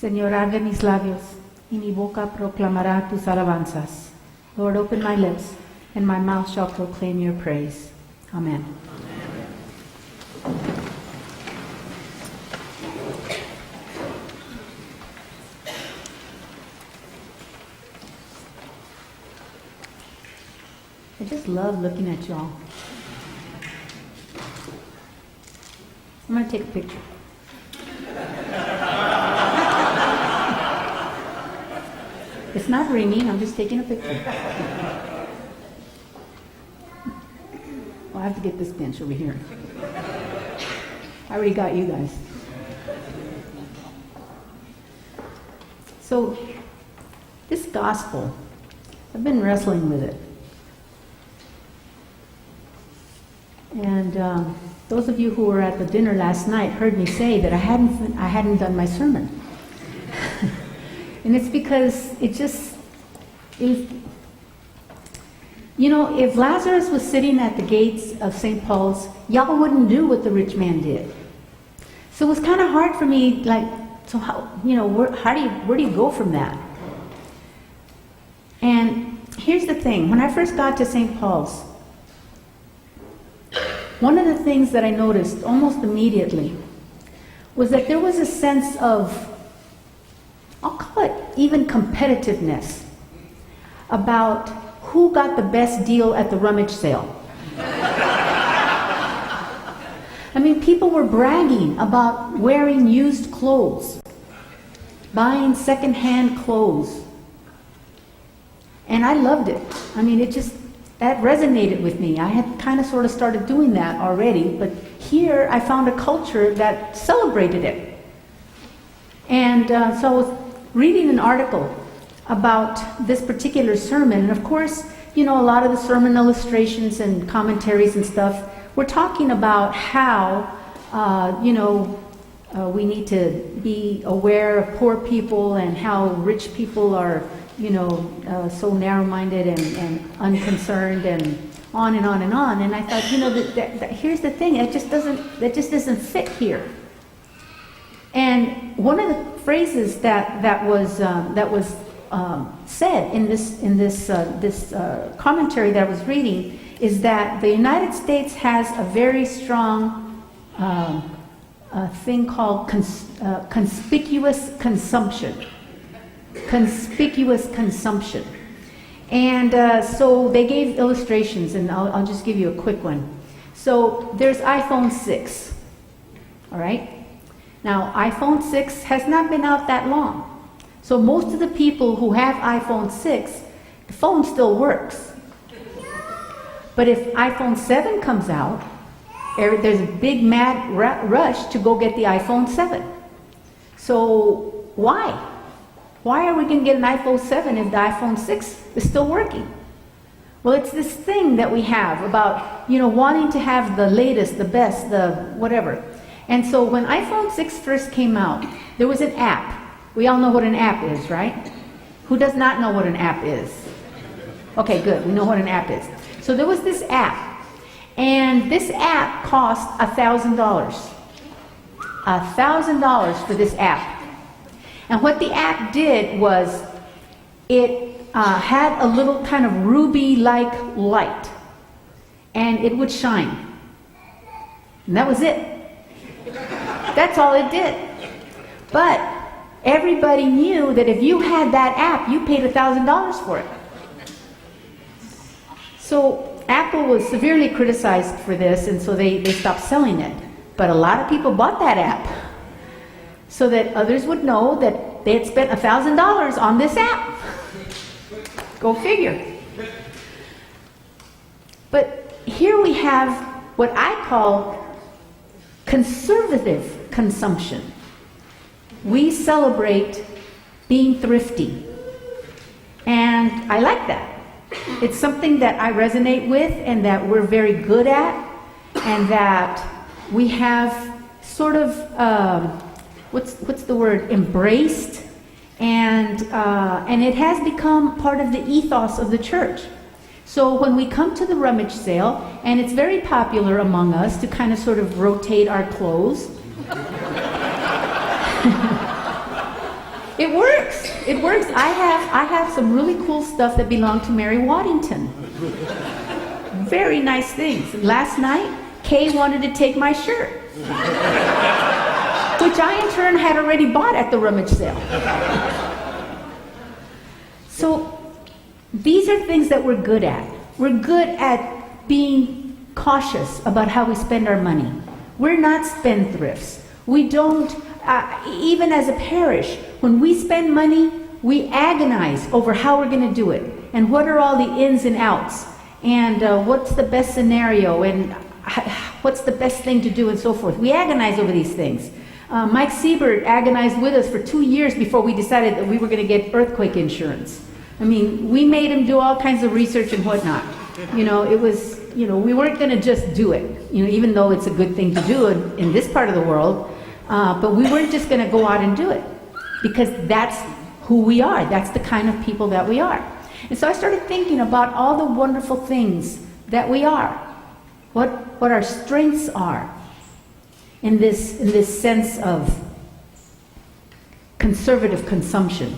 Señor, abre mis labios, y mi boca proclamará tus alabanzas. Lord, open my lips, and my mouth shall proclaim your praise. Amen. I just love looking at y'all. I'm going to take a picture. It's not ringing, I'm just taking a picture. Well, I have to get this bench over here. I already got you guys. So, this gospel, I've been wrestling with it. And those of you who were at the dinner last night heard me say that I hadn't done my sermon. And it's because if Lazarus was sitting at the gates of St. Paul's, y'all wouldn't do what the rich man did. So it was kind of hard for me, where do you go from that? And here's the thing, when I first got to St. Paul's, one of the things that I noticed almost immediately was that there was a sense of, I'll call it even competitiveness, about who got the best deal at the rummage sale. I mean, people were bragging about wearing used clothes, buying secondhand clothes. And I loved it. I mean, that resonated with me. I had kind of sort of started doing that already, but here I found a culture that celebrated it. And so I was reading an article about this particular sermon, and of course, a lot of the sermon illustrations and commentaries and stuff were talking about how, we need to be aware of poor people and how rich people are, so narrow-minded and unconcerned and on and on and on. And I thought, that here's the thing, that just doesn't fit here. And one of the phrases that was said in this commentary that I was reading is that the United States has a very strong thing called conspicuous consumption. Conspicuous consumption. And so they gave illustrations, and I'll just give you a quick one. So there's iPhone 6, all right? Now, iPhone 6 has not been out that long. So most of the people who have iPhone 6, the phone still works. But if iPhone 7 comes out, there's a big mad rush to go get the iPhone 7. So why? Why are we going to get an iPhone 7 if the iPhone 6 is still working? Well, it's this thing that we have about, wanting to have the latest, the best, the whatever. And so when iPhone 6 first came out, there was an app. We all know what an app is, right? Who does not know what an app is? Okay, good. We know what an app is. So there was this app. And this app cost $1,000. $1,000 for this app. And what the app did was it had a little kind of ruby-like light. And it would shine. And that was it. That's all it did. But everybody knew that if you had that app, you paid $1,000 for it. So Apple was severely criticized for this, and so they stopped selling it. But a lot of people bought that app so that others would know that they had spent $1,000 on this app. Go figure. But here we have what I call conservative consumption. We celebrate being thrifty. And I like that. It's something that I resonate with and that we're very good at, and that we have sort of, what's the word, embraced, and it has become part of the ethos of the church. So when we come to the rummage sale, and it's very popular among us to kind of sort of rotate our clothes. It works. It works. I have some really cool stuff that belonged to Mary Waddington. Very nice things. Last night, Kay wanted to take my shirt, which I in turn had already bought at the rummage sale. So these are things that we're good at. We're good at being cautious about how we spend our money. We're not spendthrifts. We don't, even as a parish, when we spend money, we agonize over how we're going to do it, and what are all the ins and outs, and what's the best scenario, and what's the best thing to do, and so forth. We agonize over these things. Mike Siebert agonized with us for 2 years before we decided that we were going to get earthquake insurance. I mean, we made him do all kinds of research and whatnot. It was, we weren't going to just do it, even though it's a good thing to do in this part of the world, but we weren't just going to go out and do it, because that's who we are. That's the kind of people that we are. And so I started thinking about all the wonderful things that we are, what our strengths are in this sense of conservative consumption.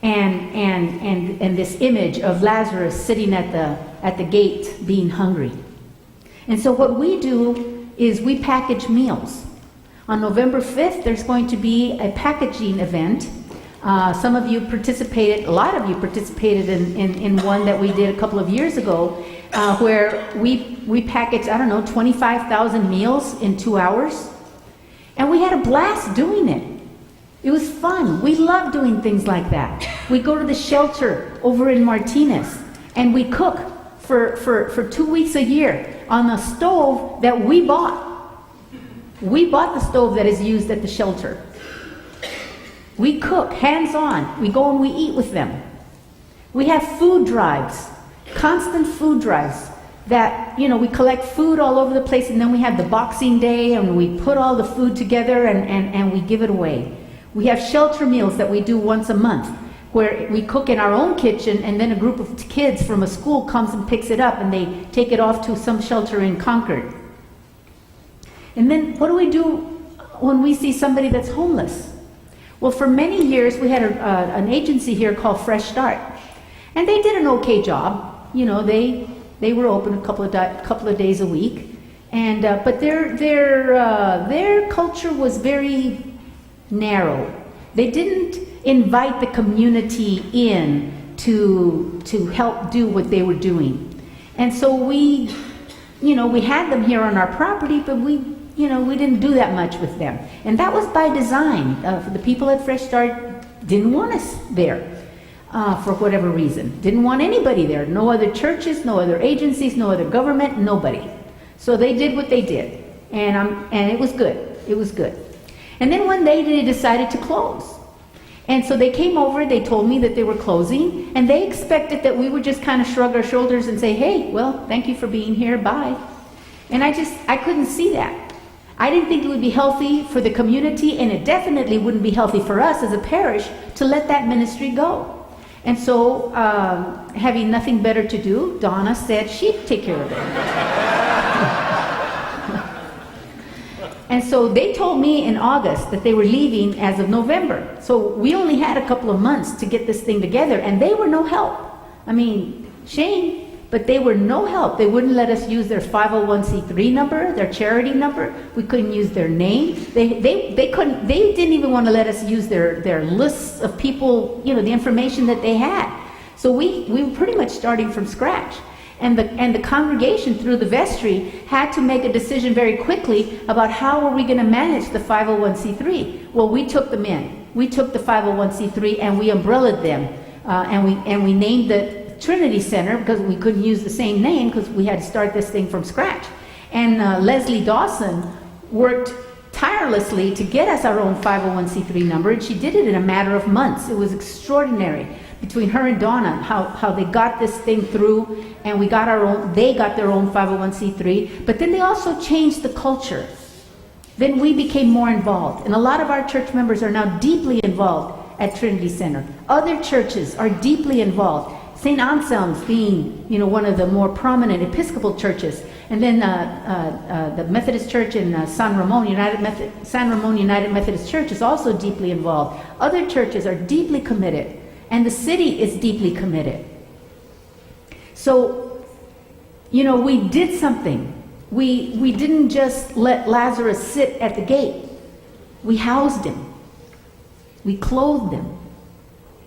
And this image of Lazarus sitting at the gate being hungry. And so what we do is we package meals. On November 5th, there's going to be a packaging event. Some of you participated, a lot of you participated in one that we did a couple of years ago, where we packaged, 25,000 meals in 2 hours. And we had a blast doing it. It was fun. We love doing things like that. We go to the shelter over in Martinez, and we cook for 2 weeks a year on a stove that we bought. We bought the stove that is used at the shelter. We cook hands-on. We go and we eat with them. We have food drives, constant food drives that, we collect food all over the place, and then we have the Boxing Day, and we put all the food together and we give it away. We have shelter meals that we do once a month, where we cook in our own kitchen, and then a group of kids from a school comes and picks it up, and they take it off to some shelter in Concord. And then what do we do when we see somebody that's homeless? Well, for many years, we had an agency here called Fresh Start, and they did an okay job. They were open a couple of days a week, and but their culture was very narrow. They didn't invite the community in to help do what they were doing. And so we had them here on our property, but we didn't do that much with them. And that was by design. The people at Fresh Start didn't want us there for whatever reason. Didn't want anybody there. No other churches, no other agencies, no other government, nobody. So they did what they did. And it was good. It was good. And then one day they decided to close. And so they came over, they told me that they were closing, and they expected that we would just kind of shrug our shoulders and say, hey, well, thank you for being here, bye. And I couldn't see that. I didn't think it would be healthy for the community, and it definitely wouldn't be healthy for us as a parish to let that ministry go. And so, having nothing better to do, Donna said she'd take care of it. And so they told me in August that they were leaving as of November. So we only had a couple of months to get this thing together, and they were no help. I mean, shame, but they were no help. They wouldn't let us use their 501c3 number, their charity number. We couldn't use their name. They didn't even want to let us use their lists of people, the information that they had. So we were pretty much starting from scratch. And the congregation, through the vestry, had to make a decision very quickly about how were we going to manage the 501c3. Well, we took them in. We took the 501c3 and we umbrellaed them, and we named the Trinity Center, because we couldn't use the same name because we had to start this thing from scratch. And Leslie Dawson worked tirelessly to get us our own 501c3 number, and she did it in a matter of months. It was extraordinary. Between her and Donna, how they got this thing through, and they got their own 501c3, but then they also changed the culture. Then we became more involved, and a lot of our church members are now deeply involved at Trinity Center. Other churches are deeply involved. St. Anselm's being, one of the more prominent Episcopal churches. And then the Methodist Church in San Ramon United Methodist Church is also deeply involved. Other churches are deeply committed, and the city is deeply committed. So, we did something. We didn't just let Lazarus sit at the gate. We housed him. We clothed him.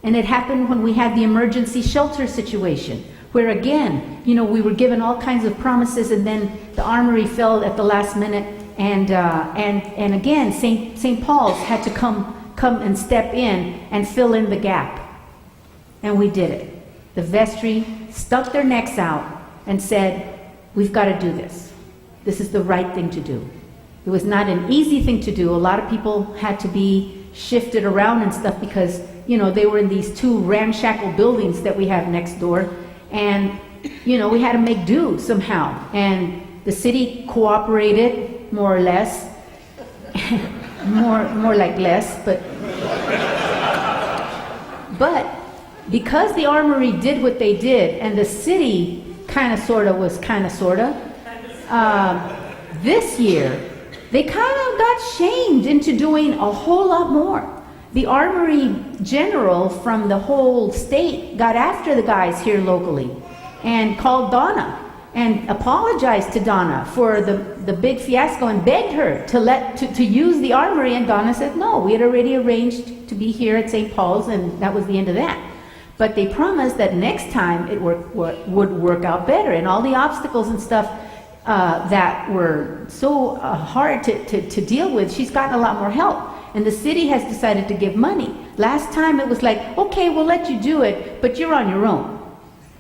And it happened when we had the emergency shelter situation, where again, we were given all kinds of promises, and then the armory fell at the last minute, and again, St. Paul's had to come and step in and fill in the gap. And we did it. The vestry stuck their necks out and said, we've got to do this. This is the right thing to do. It was not an easy thing to do. A lot of people had to be shifted around and stuff because, they were in these two ramshackle buildings that we have next door. And, we had to make do somehow. And the city cooperated, more or less. more like less, but because the armory did what they did, and the city kind of sort of was kind of sort of, this year, they kind of got shamed into doing a whole lot more. The armory general from the whole state got after the guys here locally and called Donna and apologized to Donna for the big fiasco and begged her to use the armory, and Donna said no. We had already arranged to be here at St. Paul's, and that was the end of that. But they promised that next time it would work out better, and all the obstacles and stuff that were so hard to deal with, she's gotten a lot more help. And the city has decided to give money. Last time it was like, okay, we'll let you do it, but you're on your own.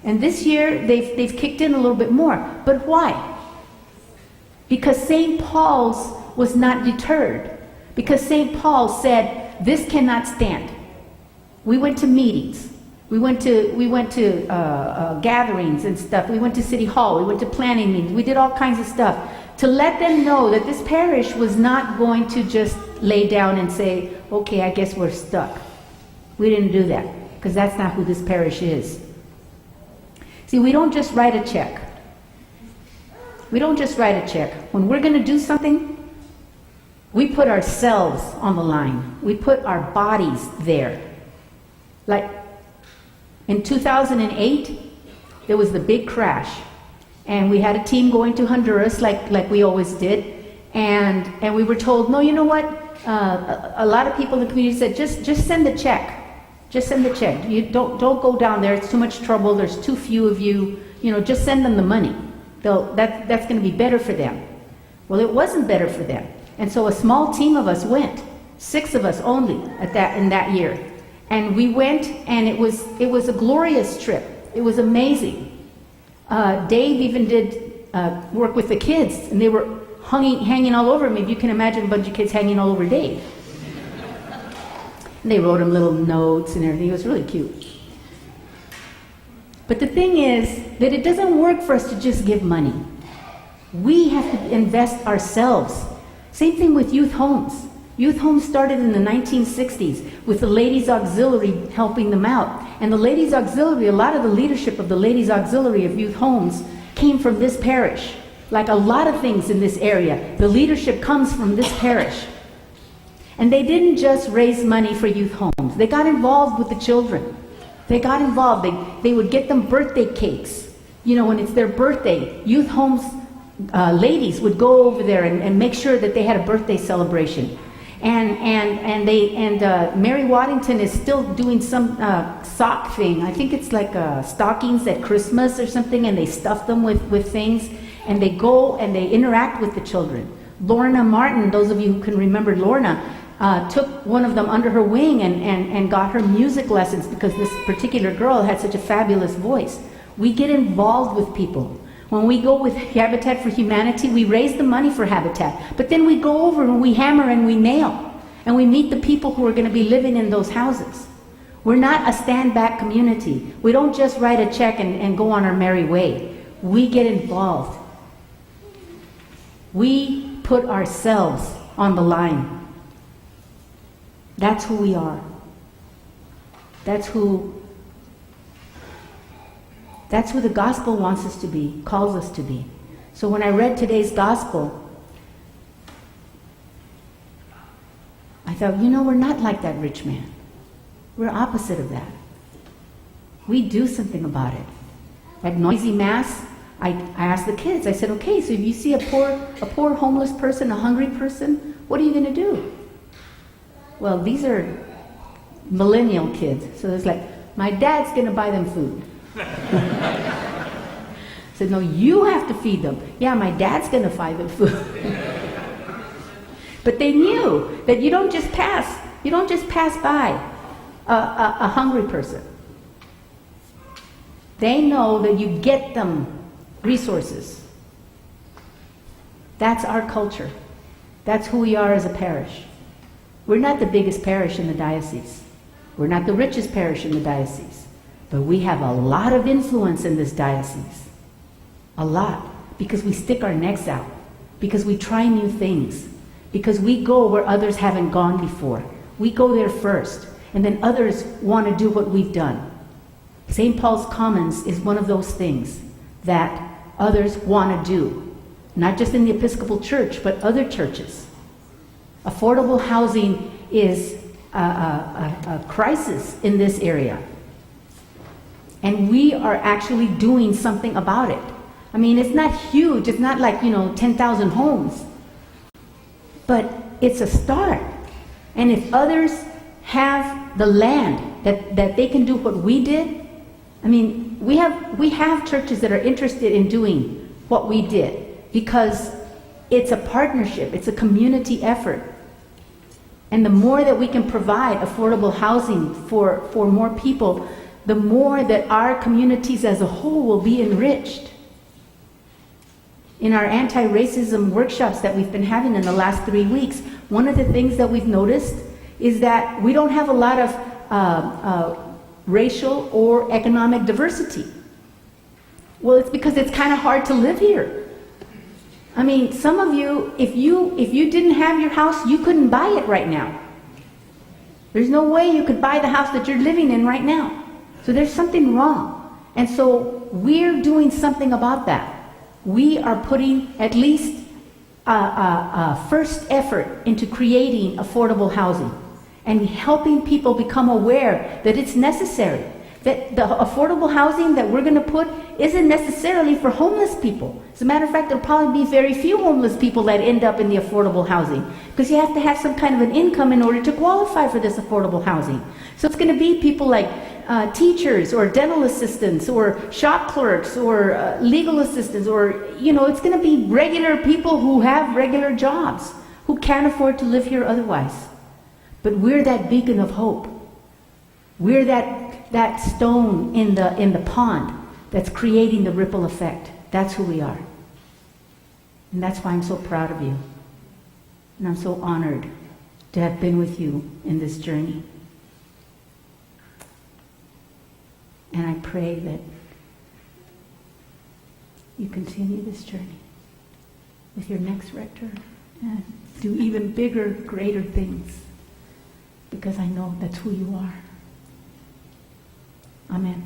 And this year they've kicked in a little bit more. But why? Because St. Paul's was not deterred. Because St. Paul said, this cannot stand. We went to meetings. We went to gatherings and stuff. We went to City Hall. We went to planning meetings. We did all kinds of stuff to let them know that this parish was not going to just lay down and say, okay, I guess we're stuck. We didn't do that, because that's not who this parish is. See, we don't just write a check. We don't just write a check. When we're going to do something, we put ourselves on the line. We put our bodies there. Like in 2008, there was the big crash. And we had a team going to Honduras like we always did. And we were told, no, you know what? A lot of people in the community said, just send the check. Just send the check. You don't go down there. It's too much trouble. There's too few of you. Just send them the money. That's going to be better for them. Well, it wasn't better for them. And so a small team of us went, 6 of us only in that year. And we went, and it was a glorious trip. It was amazing. Dave even did work with the kids, and they were hanging all over me. If you can imagine a bunch of kids hanging all over Dave. And they wrote him little notes and everything. It was really cute. But the thing is that it doesn't work for us to just give money. We have to invest ourselves. Same thing with youth homes. Youth homes started in the 1960s with the Ladies Auxiliary helping them out. And the Ladies Auxiliary, a lot of the leadership of the Ladies Auxiliary of youth homes came from this parish. Like a lot of things in this area, the leadership comes from this parish. And they didn't just raise money for youth homes. They got involved with the children. They got involved. They would get them birthday cakes. When it's their birthday, youth homes ladies would go over there and make sure that they had a birthday celebration. And Mary Waddington is still doing some sock thing. I think it's like stockings at Christmas or something, and they stuff them with things, and they go and they interact with the children. Lorna Martin, those of you who can remember Lorna, took one of them under her wing and got her music lessons because this particular girl had such a fabulous voice. We get involved with people. When we go with Habitat for Humanity, we raise the money for Habitat, but then we go over and we hammer and we nail, and we meet the people who are going to be living in those houses. We're not a stand-back community. We don't just write a check and go on our merry way. We get involved. We put ourselves on the line. That's who we are. That's who That's who the gospel wants us to be, calls us to be. So when I read today's gospel, I thought, we're not like that rich man. We're opposite of that. We do something about it. At Noisy Mass, I asked the kids, I said, okay, so if you see a poor homeless person, a hungry person, what are you going to do? Well, these are millennial kids. So it's like, my dad's going to buy them food. I said, no, you have to feed them. Yeah, my dad's going to buy them food. But they knew that you don't just pass by a hungry person. They know that you get them resources. That's our culture. That's who we are as a parish. We're not the biggest parish in the diocese. We're not the richest parish in the diocese. But we have a lot of influence in this diocese. A lot. Because we stick our necks out. Because we try new things. Because we go where others haven't gone before. We go there first. And then others want to do what we've done. St. Paul's Commons is one of those things that others want to do. Not just in the Episcopal Church, but other churches. Affordable housing is a crisis in this area. And we are actually doing something about it. I mean, it's not huge. It's not like, 10,000 homes. But it's a start. And if others have the land that they can do what we did, I mean, we have churches that are interested in doing what we did because it's a partnership. It's a community effort. And the more that we can provide affordable housing for more people, the more that our communities as a whole will be enriched. In our anti-racism workshops that we've been having in the last 3 weeks, one of the things that we've noticed is that we don't have a lot of racial or economic diversity. Well, it's because it's kind of hard to live here. I mean, some of you, if you didn't have your house, you couldn't buy it right now. There's no way you could buy the house that you're living in right now. So there's something wrong. And so we're doing something about that. We are putting at least a first effort into creating affordable housing and helping people become aware that it's necessary. That the affordable housing that we're going to put isn't necessarily for homeless people. As a matter of fact, there'll probably be very few homeless people that end up in the affordable housing because you have to have some kind of an income in order to qualify for this affordable housing. So it's going to be people like teachers or dental assistants or shop clerks or legal assistants or, it's going to be regular people who have regular jobs who can't afford to live here otherwise. But we're that beacon of hope. We're that stone in the pond that's creating the ripple effect. That's who we are. And that's why I'm so proud of you. And I'm so honored to have been with you in this journey. And I pray that you continue this journey with your next rector and do even bigger, greater things. Because I know that's who you are. Amen.